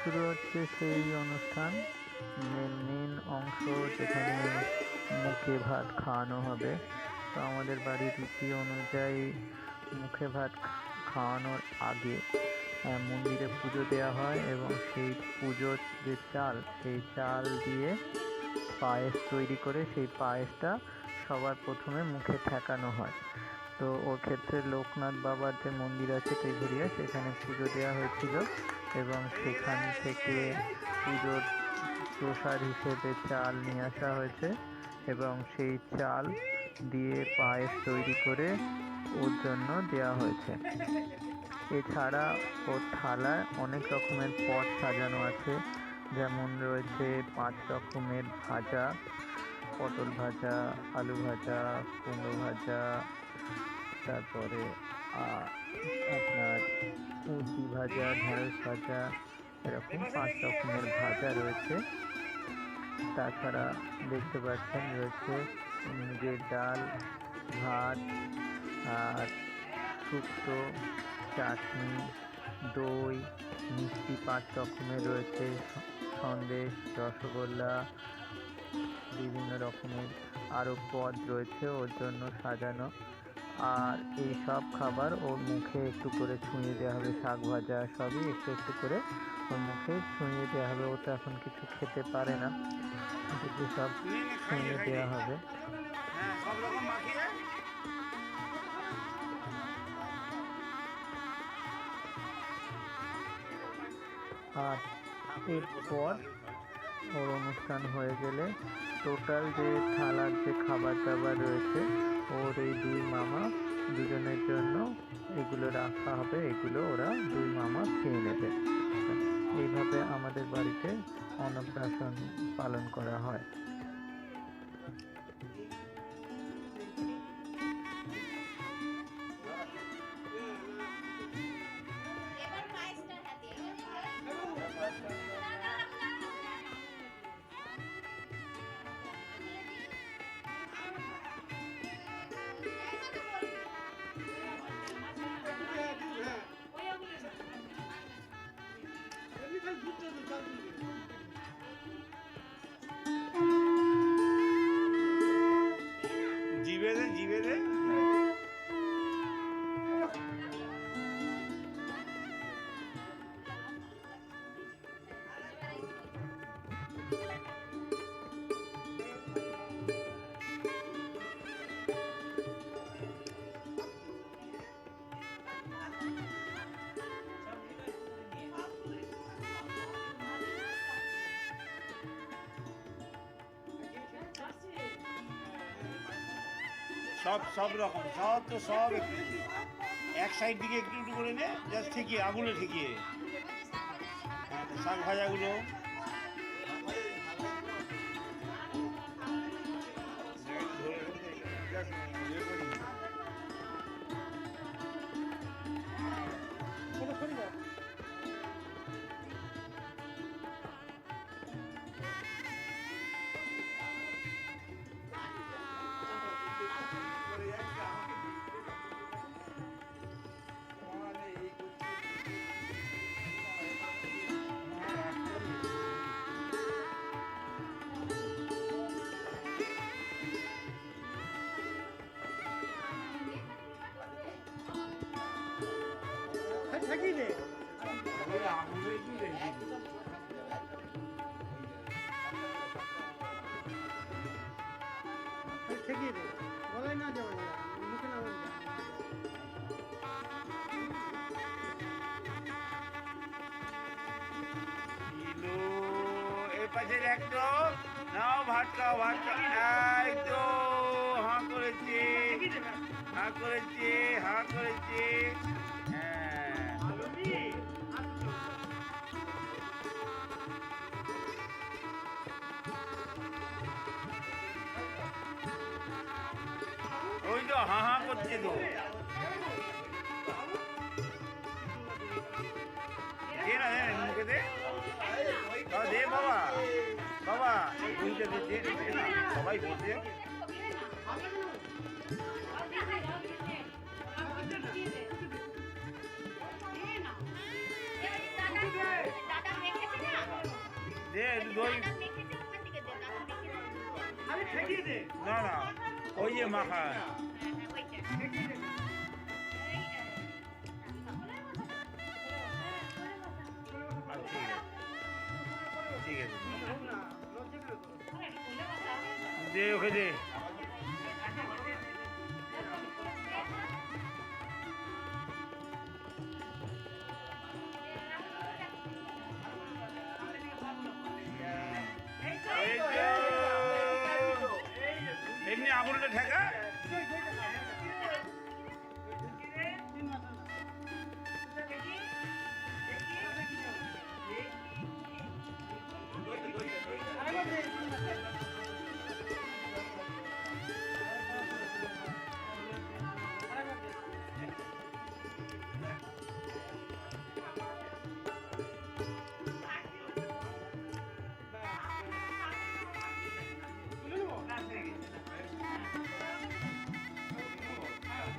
শুরু হচ্ছে সেই অনুষ্ঠান, মেন অংশ যেখানে মুখে ভাত খাওয়ানো হবে। তো আমাদের বাড়ির রীতি অনুযায়ী মুখে ভাত খাওয়ানোর আগে মন্দিরে পুজো দেওয়া হয় এবং সেই পুজোর যে চাল, সেই চাল দিয়ে পায়েস তৈরি করে সেই পায়েসটা সবার প্রথমে মুখে ঠেকানো হয়। তো ওর ক্ষেত্রে লোকনাথ বাবার যে মন্দির আছে তেঘুরিয়া, সেখানে পুজো দেওয়া হয়েছিল এবং সেখান থেকে পুজোর প্রসাদ হিসেবে চাল নিয়ে আসা হয়েছে এবং সেই চাল দিয়ে পায়েস তৈরি করে ওর জন্য দেওয়া হয়েছে। এছাড়া ওর থালায় অনেক রকমের পদ সাজানো আছে, যেমন রয়েছে 5 রকমের ভাজা, পটল ভাজা, আলু ভাজা, কুমড়ো ভাজা, তারপরে আপনার উঁচি ভাজা, ঢেঁড়স ভাজা, এরকম 5 রকমের ভাজা রয়েছে। তাছাড়া দেখতে পাচ্ছেন রয়েছে মুগের ডাল, ভাত, আর শুক্তো, চাটনি, দই, মিষ্টি 5 রকমের রয়েছে, সন্দেশ, রসগোল্লা, বিভিন্ন রকমের আরও পদ রয়েছে ওর জন্য সাজানো। আর এই সব খাবার ওর মুখে একটু করে ছুঁয়ে দেওয়া হবে, শাক ভাজা সবই একটু একটু করে ওর মুখে ছুঁয়ে দেওয়া হবে। ও তো এখন কিছু খেতে পারে না, ওদেরকে সব ছুঁয়ে দেওয়া হবে। আর এরপর ওর অনুষ্ঠান হয়ে গেলে টোটাল যে থালার যে খাবার দাবার রয়েছে, ওর এই 2 মামা দুজনের জন্য এগুলো রাখা হবে, এগুলো ওরা 2 মামা খেয়ে নেবে। এইভাবে আমাদের বাড়িতে অন্নপ্রাশন পালন করা হয়। জিবে দে সব রকম, সব তো সব এক সাইড দিকে একটু একটু করে নে, জাস্ট ঠেকিয়ে আগুনে ঠেকিয়ে শাক ভাজাগুলো। পাশের একদম নাও, ভাত খাও, ভাত খাও, একদম হাঁ করেছে, হাঁ করেছে, হাঁ করেছে। ওই তো হাঁ হাঁ করছে তো, দে না, মুখে দে, দে বাবা, বাবা বুঝতে দে না, সবাই বলছে। দে একটু দই। আমি ঠেকিয়ে দে। না না ওই যে মাখা। আচ্ছা, ঠিক আছে ঠিক আছে দে ওকে দে। এই তো। এমনি আঙুলটা ঠেকা।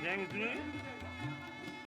Yang itu